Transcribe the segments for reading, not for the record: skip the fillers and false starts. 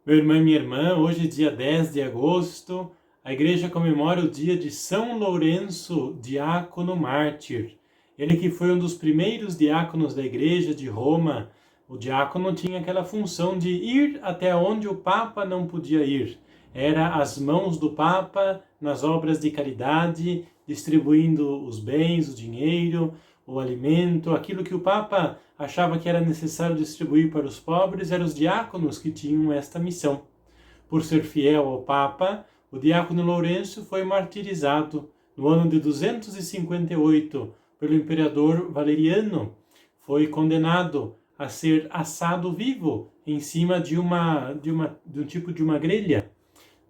Meu irmão e minha irmã, hoje, dia 10 de agosto, a igreja comemora o dia de São Lourenço, diácono mártir. Ele que foi um dos primeiros diáconos da igreja de Roma. O diácono tinha aquela função de ir até onde o Papa não podia ir. Era as mãos do Papa nas obras de caridade, distribuindo os bens, o dinheiro, o alimento, aquilo que o Papa achava que era necessário distribuir para os pobres, eram os diáconos que tinham esta missão. Por ser fiel ao Papa, o diácono Lourenço foi martirizado no ano de 258 pelo imperador Valeriano. Foi condenado a ser assado vivo em cima de um tipo de uma grelha.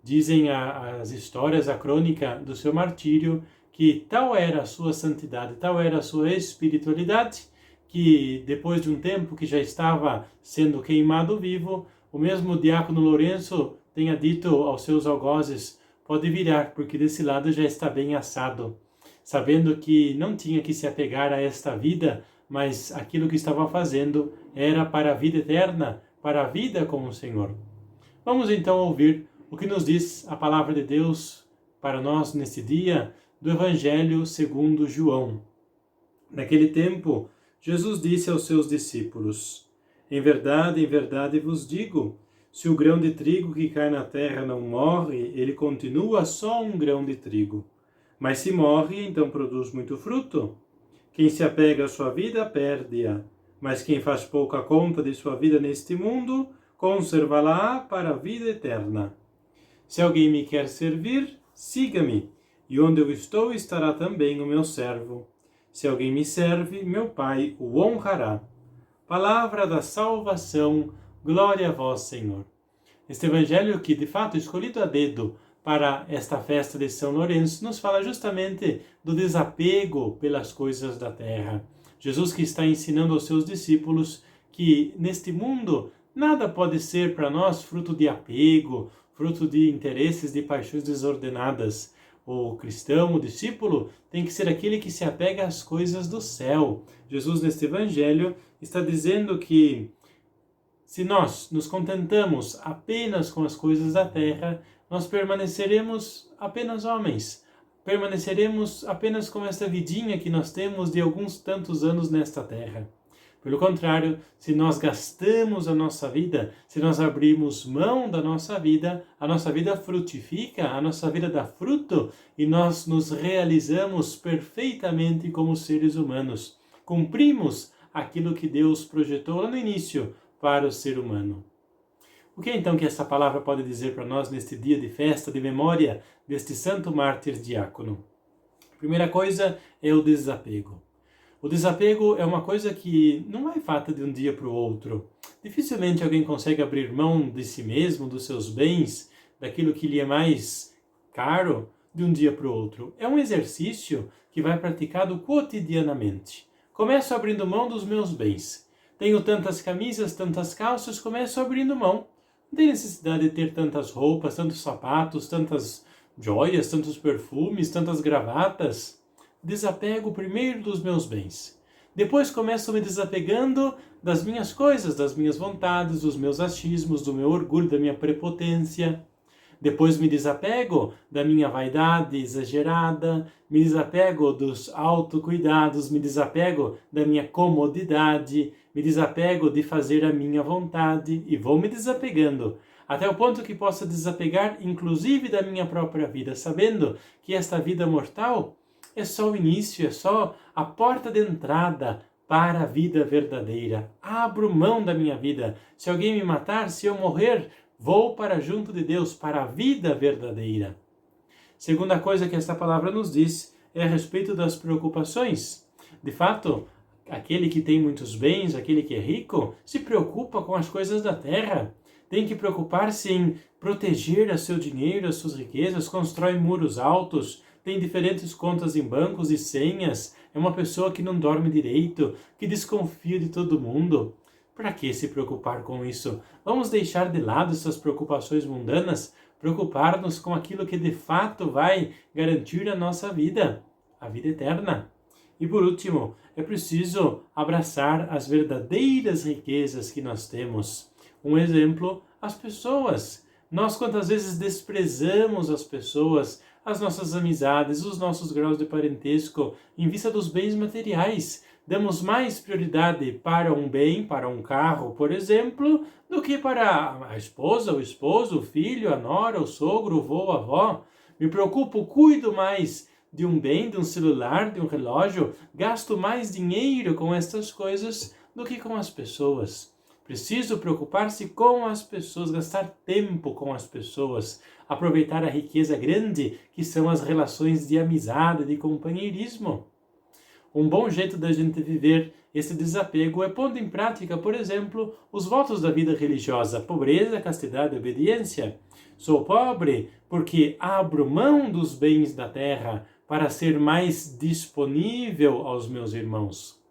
Dizem as histórias, a crônica do seu martírio, que tal era a sua santidade, tal era a sua espiritualidade, que depois de um tempo que já estava sendo queimado vivo, o mesmo diácono Lourenço tenha dito aos seus algozes: pode virar, porque desse lado já está bem assado, sabendo que não tinha que se apegar a esta vida, mas aquilo que estava fazendo era para a vida eterna, para a vida com o Senhor. Vamos então ouvir o que nos diz a palavra de Deus para nós neste dia, do Evangelho segundo João. Naquele tempo, Jesus disse aos seus discípulos: em verdade vos digo, se o grão de trigo que cai na terra não morre, ele continua só um grão de trigo. Mas se morre, então produz muito fruto. Quem se apega à sua vida, perde-a. Mas quem faz pouca conta de sua vida neste mundo, conservá-la para a vida eterna. Se alguém me quer servir, siga-me, e onde eu estou estará também o meu servo. Se alguém me serve, meu Pai o honrará. Palavra da salvação, glória a vós, Senhor. Este evangelho que, de fato, escolhido a dedo para esta festa de São Lourenço, nos fala justamente do desapego pelas coisas da terra. Jesus que está ensinando aos seus discípulos que, neste mundo, nada pode ser para nós fruto de apego, fruto de interesses, de paixões desordenadas. O cristão, o discípulo, tem que ser aquele que se apega às coisas do céu. Jesus, neste evangelho, está dizendo que se nós nos contentamos apenas com as coisas da terra, nós permaneceremos apenas homens. Permaneceremos apenas com esta vidinha que nós temos de alguns tantos anos nesta terra. Pelo contrário, se nós gastamos a nossa vida, se nós abrimos mão da nossa vida, a nossa vida frutifica, a nossa vida dá fruto e nós nos realizamos perfeitamente como seres humanos. Cumprimos aquilo que Deus projetou lá no início para o ser humano. O que é então que essa palavra pode dizer para nós neste dia de festa, de memória deste santo mártir diácono? A primeira coisa é o desapego. O desapego é uma coisa que não é fato de um dia para o outro. Dificilmente alguém consegue abrir mão de si mesmo, dos seus bens, daquilo que lhe é mais caro, de um dia para o outro. É um exercício que vai praticado cotidianamente. Começo abrindo mão dos meus bens. Tenho tantas camisas, tantas calças, começo abrindo mão. Não tem necessidade de ter tantas roupas, tantos sapatos, tantas joias, tantos perfumes, tantas gravatas. Desapego primeiro dos meus bens. Depois começo me desapegando das minhas coisas, das minhas vontades, dos meus achismos, do meu orgulho, da minha prepotência. Depois me desapego da minha vaidade exagerada, me desapego dos autocuidados, me desapego da minha comodidade, me desapego de fazer a minha vontade e vou me desapegando até o ponto que possa desapegar inclusive da minha própria vida, sabendo que esta vida mortal é só o início, é só a porta de entrada para a vida verdadeira. Abro mão da minha vida. Se alguém me matar, se eu morrer, vou para junto de Deus, para a vida verdadeira. Segunda coisa que esta palavra nos diz é a respeito das preocupações. De fato, aquele que tem muitos bens, aquele que é rico, se preocupa com as coisas da terra. Tem que preocupar-se em proteger o seu dinheiro, as suas riquezas, constrói muros altos, tem diferentes contas em bancos e senhas, é uma pessoa que não dorme direito, que desconfia de todo mundo. Para que se preocupar com isso? Vamos deixar de lado essas preocupações mundanas, preocupar-nos com aquilo que de fato vai garantir a nossa vida, a vida eterna. E por último, é preciso abraçar as verdadeiras riquezas que nós temos. Um exemplo, as pessoas. Nós quantas vezes desprezamos as pessoas, as nossas amizades, os nossos graus de parentesco, em vista dos bens materiais. Damos mais prioridade para um bem, para um carro, por exemplo, do que para a esposa, o esposo, o filho, a nora, o sogro, o vô, a avó. Me preocupo, cuido mais de um bem, de um celular, de um relógio, gasto mais dinheiro com estas coisas do que com as pessoas. Preciso preocupar-se com as pessoas, gastar tempo com as pessoas, aproveitar a riqueza grande que são as relações de amizade, de companheirismo. Um bom jeito da gente viver esse desapego é pondo em prática, por exemplo, os votos da vida religiosa: pobreza, castidade e obediência. Sou pobre porque abro mão dos bens da terra para ser mais disponível aos meus irmãos.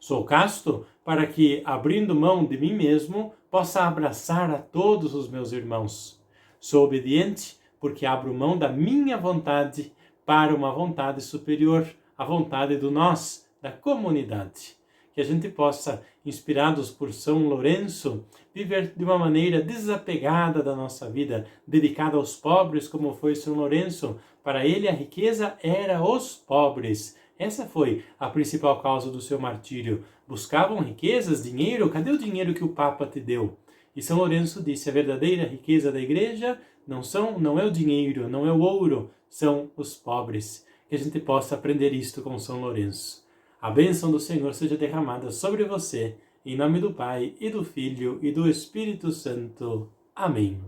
Sou casto para que, abrindo mão de mim mesmo, possa abraçar a todos os meus irmãos. Sou obediente porque abro mão da minha vontade para uma vontade superior, a vontade do nós, da comunidade. Que a gente possa, inspirados por São Lourenço, viver de uma maneira desapegada da nossa vida, dedicada aos pobres, como foi São Lourenço. Para ele, a riqueza era os pobres. Essa foi a principal causa do seu martírio. Buscavam riquezas, dinheiro. Cadê o dinheiro que o Papa te deu? E São Lourenço disse: a verdadeira riqueza da igreja não é o dinheiro, não é o ouro, são os pobres. Que a gente possa aprender isto com São Lourenço. A bênção do Senhor seja derramada sobre você, em nome do Pai, e do Filho, e do Espírito Santo. Amém.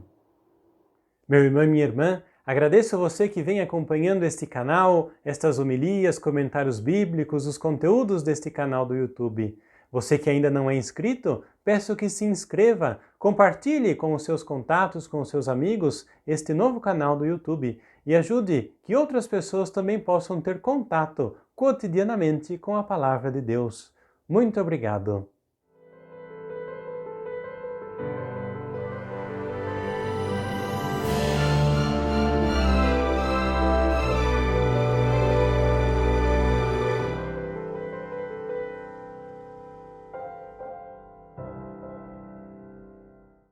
Meu irmão e minha irmã, agradeço a você que vem acompanhando este canal, estas homilias, comentários bíblicos, os conteúdos deste canal do YouTube. Você que ainda não é inscrito, peço que se inscreva, compartilhe com os seus contatos, com os seus amigos, este novo canal do YouTube e ajude que outras pessoas também possam ter contato cotidianamente com a Palavra de Deus. Muito obrigado!